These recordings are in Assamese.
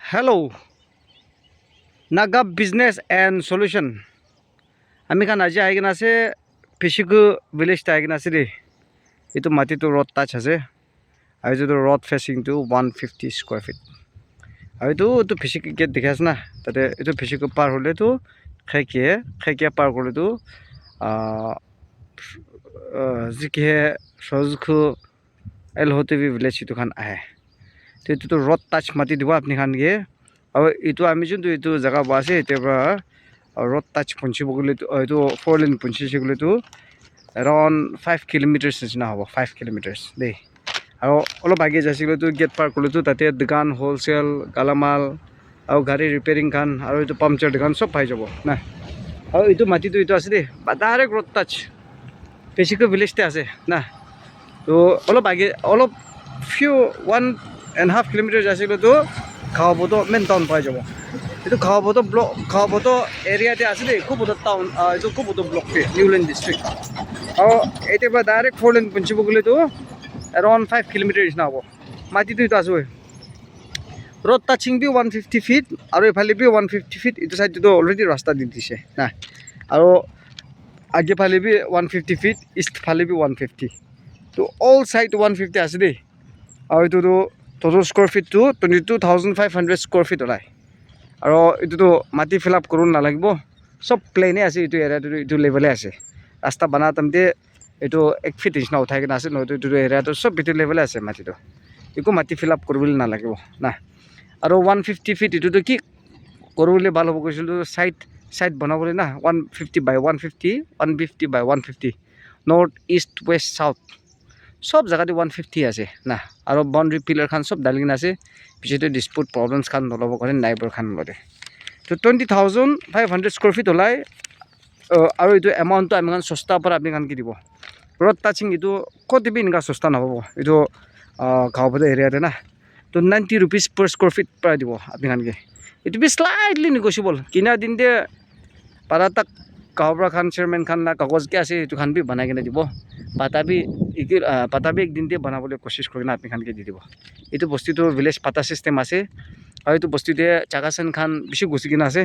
Hello, Naga Business and Solution. Ami kan aja aigin ase Pishiku village ta aigin ase de. Itu mati tu road touch ase. Ayo tu road facing to 150 square feet. Ayo tu Pishiku gate dikhas na. Tate itu Pishiku par hole tu khaikia par hole tu zikhe Shozku LHTV village itu kan ahe. Itu road touch mati diwa apni kan ge. अब इतो आमी जुन इतो जगह बासे तेबा रोड टच पंची बगले तो इतो 4 लेन पंची सेगले तो अराउंड 5 किलोमीटर्स ना हो 5 किलोमीटर्स दे और ओलो बागे जासिले तो गेट पार करले तो ताते दुकान होलसेल गालामाल और गाड़ी रिपेयरिंग खान और इतो पंचर दुकान सब पाइ जाबो ना और इतो माटी तो इतो आसे दे डायरेक्ट रोड टच पेसिको विलेज ते आसे ना तो ओलो बागे ओलो फ्यू 1.5 किलोमीटर जासिले तो খাওয়াবতো মেন টাউন পাই যাব এটো খাওয়াবতো এরিয়াতে আছে দে খুব বড় টাউন এটো খুব বড় ব্লক পে নিউল্যান্ড ডিস্ট্রিক্ট আর এতে বা ডাইরেক্ট 4 লেন পঞ্চিব গলে তো अराउंड 5 কিলোমিটার ইস না হবো মাটি তো ইতো আছে রোড টাচিং বি 150 ফিট আর এফালে বি 150 ফিট ইটো সাইড তো অলরেডি রাস্তা দি দিছে না আর আগে ফালে বি 150 ফিট ইস্ট ফালে বি 150 তো অল সাইড 150 আছে দে আর ইটো তো total square feet to 22,500 square feet olai aro itu to mati fill up korun na lagbo sob plain ase itu area itu level ase rasta bana tamte itu 1 feet is na uthai ke na ase no itu area to sob itu level ase mati to iko mati fill up korbil na lagbo na aro 150 feet itu to ki korule bhalo hobo koisil to side banabole na 150 by 150 150 by 150 north east west south सब जगह 150 আছে না আর বাউন্ডারি পিলার খান সব ডালিন আছে পিছতে ডিসপুট প্রবলেমস খান নলব করে নাইবার খান লরে তো 20,500 স্কয়ার ফিট হলাই আর এই অ্যামাউন্ট তো আমি খান সস্তা পর আপনি খান কি দিব রোড টাচিং ইটো কত বি ইনকা সস্তা না হবো ইটো গাঁওপদা এরিয়াতে না তো 90 রুপিস পার স্কয়ার ফিট প্রায় দিব আপনি খান কি ইটো বি স্লাইটলি নেগোশিয়েবল কিনা দিন দে পারা তাক गाँव खान चेयरमैन खान ना कागज के आसे तो खान भी बना के দিব पाता भी एक दिन दे बनाबले कोशिश करना आपनि खान के दी দিব एतु बस्तु तो विलेज पाता सिस्टम आसे और एतु बस्तु दे चागासन खान बिसि गुसि किना आसे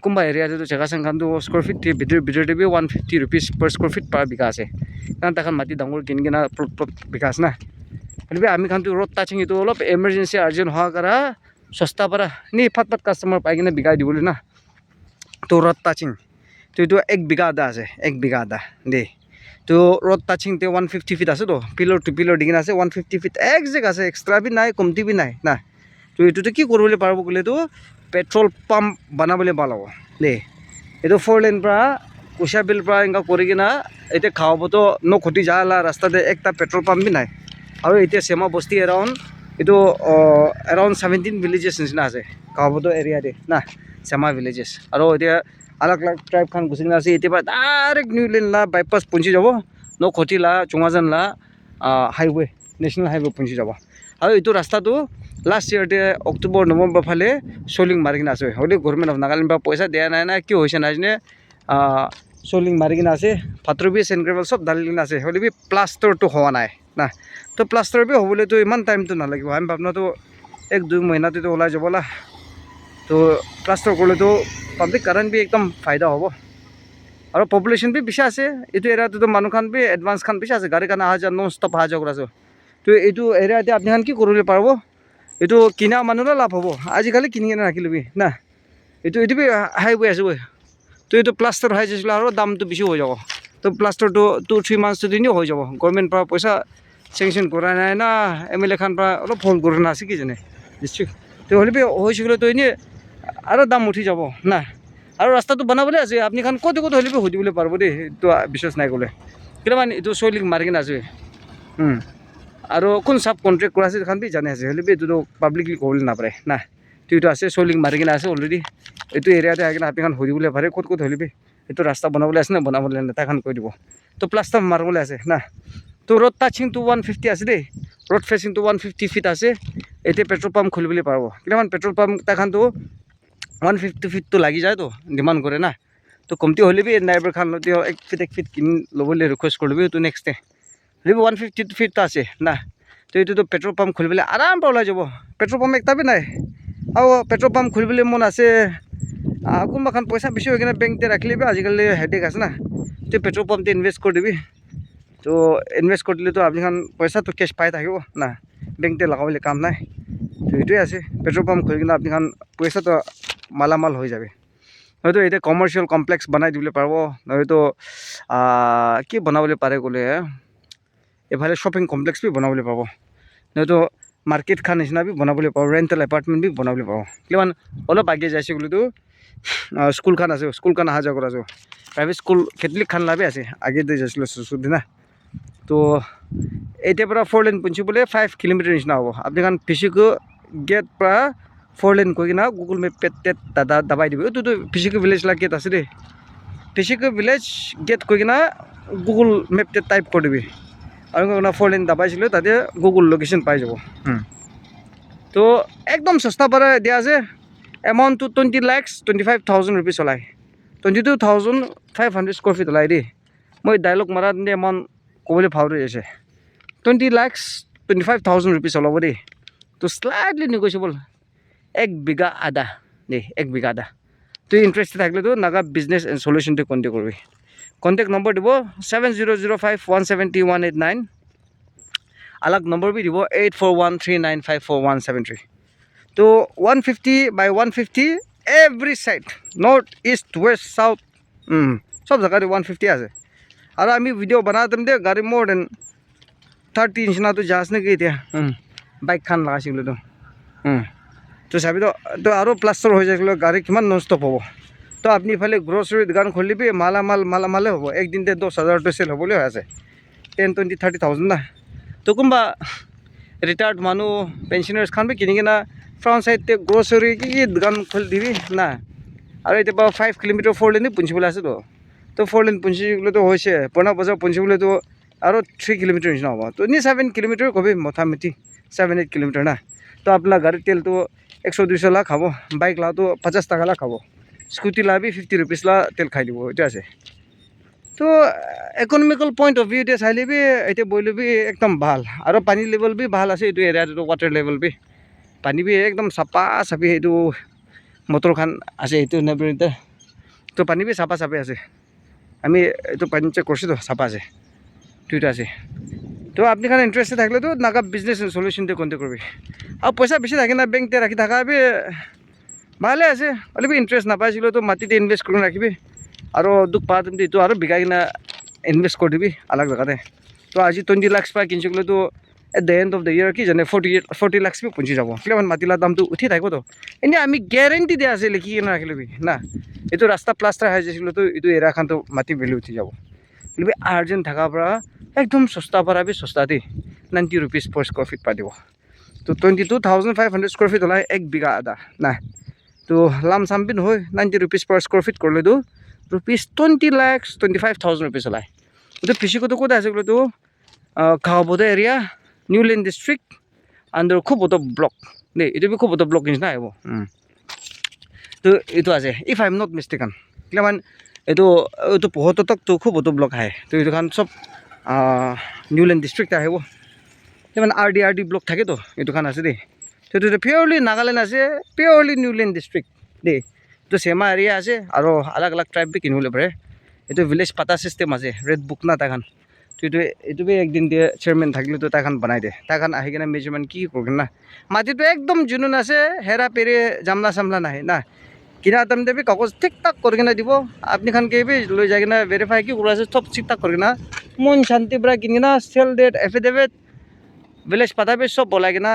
कुंबा एरिया तो चागासन खान तो स्क्वायर फीट थे बिदर दे 150 रुपीस पर स्क्वायर फीट पर बिका आसे कान ताखान माटी डांगुर किन किना प्लॉट बिकास ना हलबे आमी खान तो रोड टाचिंग तो अलप इमरजेंसी अर्जेंट होआ करा सस्ता परा नि फटफट कस्टमर पाइ किना बिकाइ दिबले ना तो रोड टाचिंग तो इतो 1 बिघा आधा আছে 1 बिघा आधा दे तो रोड टाचिंग ते 150 ফিট আছে তো পিলার টু পিলার দিগিন আছে 150 ফিট এক জায়গা আছে এক্সট্রা বি নাই কমতি বি নাই না তো এটোতে কি করবলে পারবো গলে তো পেট্রোল পাম্প বানাবলে বালাবো দে এটো 4 লেন পৰা কুশা বিল পৰা ইনকা কৰি কিনা এতে খাওয়াবো তো ন ক্ষতি जाला ৰাস্তাতে একটা পেট্ৰোল পাম্প বি নাই আৰু এতে সেমা বস্তি अराउंड এটো अराउंड 17 ভিলেজেস নিচিনা আছে খাওয়াবো তো এরিয়া দে না সেমা ভিলেজেস আৰু এতে अलग अलग ट्राइब खान घुसिना से इते डायरेक्ट न्यू लेन ला बाईपास पहुंची जाबो नो खोटी ला चुंगाजन ला हाईवे नेशनल हाईवे पहुंची जाबो और इतो रास्ता तो लास्ट ईयर दे अक्टोबर नवंबर फाले सोलिंग मारिगिना আছে হলে गवर्नमेंट अफ नागालैंड बा पैसा देया নাই না কি হইছে নাজনে সোলিং মারিगिना আছে ফাত্রবি সেনগ্রেভেল সব ডালিনা আছে হলে বি প্লাস্টার তো হওয়া নাই না তো প্লাস্টার বি হবলে তো ইমান টাইম তো না লাগিব আমি ভাবনা তো 1-2 महीना तो ওলাই যাবলা तो प्लास्टर करले तो पब्लिक कारण भी एकदम फायदा होबो और पॉपुलेशन भी बिशा আছে এটো এরিয়াতে তো মানুহ খান বি এডভান্স খান বিশা আছে গাড়ি কানা আহা যা নন স্টপ আহা যা কৰাছো তো এটো এৰিয়াতে আপনি খান কি কৰিলে পাৰবো এটো কিনা মানুহৰ লাভ হবো আজিকালি কিনি কিনা ৰাখিলবি না এটো বি হাইৱে আছে তো এটো প্লাস্টাৰ হৈ যাইছিল আৰু দামটো বেছি হৈ যাব তো প্লাস্টাৰ তো 2-3 মান্থস দিনি হৈ যাব গভৰ্নমেন্ট পৰা পইচা স্যাংশন কৰা নাই না এমএলএ খান পৰা অলপ ফোন কৰা না আছে কি জানে ডিস্ট্ৰিক্ট তো হলিবি হৈছিল তো এনে আৰু দাম উঠি যাব না আৰু ৰাস্তাটো বনাবলে আছে আপনি খান কত কত হলিবি হদিবলে পারবো দে তো বিশ্বাস নাই গলে কিমান এটো সোলিং মার্কিন আছে আৰু কোন সাব কন্ট্ৰাক্ট কৰা আছে খান বি জানে আছে হলিবি তো পাবলিকলি কবলে না পারে না তো এটো আছে সোলিং মার্কিন আছে অলরেডি এটো এরিয়াতে আগে আপনি খান হদিবলে পারে কত কত হলিবি এটো রাস্তা বনাবলে আছে না বনাবলে না তা খান কই দিব তো প্লাস্টার মারবলে আছে না তো রোড টাচিং তো 150 আছে দে রোড ফেসিং তো 150 ফিট আছে এতে পেট্রোল পাম্প খুলিবলে পারবো কিমান পেট্রোল পাম্প তা খান তো 150 ফিট तो लगी जाए तो डिमांड करे ना तो कमती होले भी नाइबर खान लते 1 फीट किन लबले रिक्वेस्ट करबे तो नेक्स्ट डे लेबे 150 फीट तो আছে ना तो एतो तो पेट्रोल पंप खुलबले आराम पावला जाबो पेट्रोल पंप एकता भी নাই আৰু পেট্ৰল পাম্প খুলিবলৈ মন আছে কোনোবাখন পইচা বেছি হৈ কিনে বেংকতে ৰাখিলিবি আজিকালি হেডেক আছে না তুই পেট্ৰল পাম্পতে ইনভেষ্ট কৰি দিবি তো ইনভেষ্ট কৰি দিলেতো আপনিখন পইচাটো কেছ পাই থাকিব না বেংকতে লগাবলৈ কাম নাই তো এইটোৱে আছে পেট্ৰল পাম্প খুলি কিনে আপনিখন পইচাটো মালামাল হৈ যাবে হয়তো এতিয়া কমাৰ্চিয়েল কমপ্লেক্স বনাই দিবলৈ পাৰিব নহয়তো কি বনাবলৈ পাৰে ক'লে এইফালে শ্বপিং কমপ্লেক্স বি বনাবলৈ পাব নহয়তো মাৰ্কেট খান নিচিনা বি বনাবলৈ পাব ৰেণ্টেল এপাৰ্টমেণ্ট বি বনাবলৈ পাব কিমান অলপ আগে যাইছে বুলিতো স্কুল খান আছে স্কুল খান অহা যোৱা কৰা আছো প্ৰাইভেট স্কুল কেথলিক খান লাভে আছে আগে দিয়ে যাইছিলোঁ সুদিনা তো এতিয়াৰ পৰা 4 লেন পুঞ্চিবলৈ 5 কিলোমিটাৰ নিচিনা হ'ব আপুনি খান পিচিকো গেট পৰা 4 লেন কৈ কিনা গুগল মেপ পেট দাবাই দিব এইটোতো পিচিকো ভিলেজ লা গেট আছে দেই পিচিকো ভিলেজ গেট কৈ কিনা গুগল মেপ টাইপ কৰি দিবি আৰু 4 লেন দাবাইছিলোঁ তাতে গুগল লোকেশ্যন পাই যাব তো একদম সস্তা পৰা দিয়া আছে এমাউণ্টটো 20,25,000 rupees ওলায় 22,500 স্কোয়ার ফিট ওলায় দেই মই ডায়লগ মাৰা দিনে এমাউণ্ট ক'বলৈ ভাওৰি আছে 20,25,000 rupees ওলাব দেই তো স্লাইটলি নেগোচিয়েবল 1 বিঘা আধা দেই 1 বিঘা আধা তুই ইণ্টাৰেষ্টেড থাকিলেতো নাগা বিজনেছ এণ্ড সলিউশ্যনটো কণ্টেক্ট কৰিবি কণ্টেক্ট নম্বৰ দিব 7005170189 अलग नंबर भी দিব 8413954173 तो 150 by 150 every side north east west south सब जगह 150 আছে আৰু আমি ভিডিও বনাতম দে গাড়ী more than 30 ইঞ্চ না তো যাস নে কি এতিয়া বাইক খান লাগাইছিল তো চাবি তো আৰু প্লাষ্টাৰ হৈ যাইছিল গাড়ী কিমান নন ষ্টপ হ'ব তো আপনি ইফালে গ্ৰ'চাৰী দোকান খুলিবি মালামালে হ'ব একদিনতে 10,000 টো সেল হ'বলৈ আছে 10-20-30,000 না তো কোনোবা ৰিটায়াৰ্ড মানুহ পেঞ্চনাৰ্ছ খান বি কিনি কিনা ফ্ৰণ্ট চাইডতে গ্ৰ'চাৰী কি দোকান খুলি দিবি না আৰু এতিয়া 5 কিলোমিটাৰ 4 লেন পুঞ্চিবলৈ আছে তো 4 লেন পুঞ্চিবলৈতো হৈছে পুৰণা বজাৰ পুঞ্চিবলৈতো আৰু 3 কিলোমিটাৰ নিচিনা হ'ব তো 7 কিলোমিটাৰ কবি মোটামুটি 7-8 কিলোমিটাৰ না তো আপোনাৰ গাড়ীৰ তেলটো 100-200 লাখ খাব বাইক লাটো 50 টাকা লাখ খাব স্কুটি লাবি 50 rupees লা তেল খাই দিব এইটো আছে তো ইকনমিক্যাল পইণ্ট অফ ভিউ চাই লিবি এতিয়া বইলিবি একদম ভাল আৰু পানী লেভেল বি ভাল আছে এইটো এৰিয়াটো ৱাটাৰ লেভেল বি পানী বি একদম চাপা চাপি এইটো মটৰ খান আছে এইটো নেবৰিতে তো পানী বি চাপা চাপি আছে আমি এইটো পানী চেক কৰিছোঁ চাপা আছে দুইটা আছে তো আপনি খান ইণ্টাৰেষ্টেড থাকিলেতো নাগা বিজনেছ সলিউশ্যনটো কণ্টেক্ট কৰিবি আৰু পইচা বেছি থাকে না বেংকতে ৰাখি থাকা বি ভালে আছে অলপ ইণ্টাৰেষ্ট নাপাইছিলোঁ তো মাটিতে ইনভেষ্ট কৰি ৰাখিবি আৰু দুখ পা তুমি এইটো আৰু বিঘা কিনা ইনভেষ্ট কৰি দিবি আলাগ জেগাতে তো আজি 20 লাখ পৰা কিনিছিলেতো at the end of the year কি জানে 40 লাখ বি পুঞ্চি যাব কিমান মাটিলাৰ দামটো উঠি থাকিবতো এনেই আমি গেৰেণ্টি দিয়া আছে লিখি কিনে ৰাখি ল'বি না এইটো ৰাস্তা প্লাষ্টাৰ হৈ যাইছিলেতো এইটো এৰিয়াখনতো মাটি ভেলু উঠি যাব কিন্তু আৰ্জেণ্ট থকাৰ পৰা একদম সস্তা পৰা বি সস্তা দেই 90 rupees per square feet পাই দিব তো 22,500 স্কোয়ার ফিট ওলাই 1 বিঘা আধা না তো লাম চাম বি নহয় 90 rupees per square feet কৰিলেতো rupees 20,25,000 rupees ওলায় এইটো পিচিকোটো ক'ত আছে বোলেতো খাওয়াবোধ এৰিয়া নিউ লেন ডিষ্ট্ৰিক্ট আণ্ডাৰ খুবতো ব্লক দেই এইটো বি খুবতো ব্লক নিচিনা আহিব তো এইটো আছে ইফ আই এম নট মিষ্টেকান কিমান এইটো এইটো পোহততো খুবতো ব্লক আহে তো এইটো খান চব নিউ লেন ডিষ্ট্ৰিক্ট আহিব কিমান আৰ ডি ব্লক থাকেতো এইটো খান আছে দেই তো এইটো পিয়ৰলি নাগালেণ্ড আছে পিয়ৰলি নিউ লেন ডিষ্ট্ৰিক্ট দেই তো চেমা এৰিয়া আছে আৰু আলাগ আলাগ ট্ৰাইব বি কিনিবলৈ পাৰে এইটো ভিলেজ পাতা চিষ্টেম আছে ৰেড বুক না তাইখান তো এইটো বি একদিন দিয়ে চেয়াৰমেন থাকিলেতো তাইখান বনাই দিয়ে তাইখান আহি কিনে মেজাৰমেণ্ট কি কৰিম না মাটিটো একদম জুনুন আছে হেৰা পেৰে জামলা চামলা নাহে না কিনা দাম দেবি কাগজ ঠিক ঠাক কৰি কিনে দিব আপনি খান কেবি লৈ যাই কিনে ভেৰিফাই কি কৰা আছে চব ঠিক ঠাক কৰি কিনা মন শান্তি পৰা কিনি কিনা চেল ডেট এফিডেভিট ভিলেজ পাতা বি চব বলাই কিনা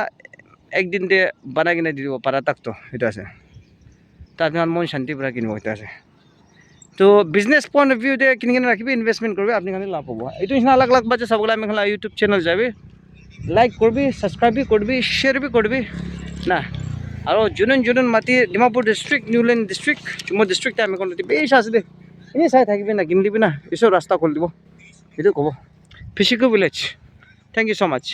একদিন দিয়ে বনাই কিনে দি দিব পাৰা তাকতো সেইটো আছে তাত মন শান্তি পৰা কিনিব সেইটো আছে তো বিজনেছ পইণ্ট অফ ভিউ দিয়ে কিনি কিনে ৰাখিবি ইনভেষ্টমেণ্ট কৰিবি আপুনি খালি লাভ হ'ব এইটো নিচিনা আলাগ আলাগ বাজে চাবলৈ আমি খালি ইউটিউব চেনেল যাবি লাইক কৰিবি ছাবস্ক্ৰাইব বি কৰিবি শ্বেয়াৰ বি কৰিবি না আৰু জুনুন মাটি ডিমাপুৰ ডিষ্ট্ৰিক্ট নিউ লেন ডিষ্ট্ৰিক্ট মোৰ ডিষ্ট্ৰিক্টে আমি ক'লো বেছ আছে দেই এনেই চাই থাকিবি না কিনি দিবি না পিছত ৰাস্তা খুলি দিব সেইটো ক'ব পিচিকো village thank you so' much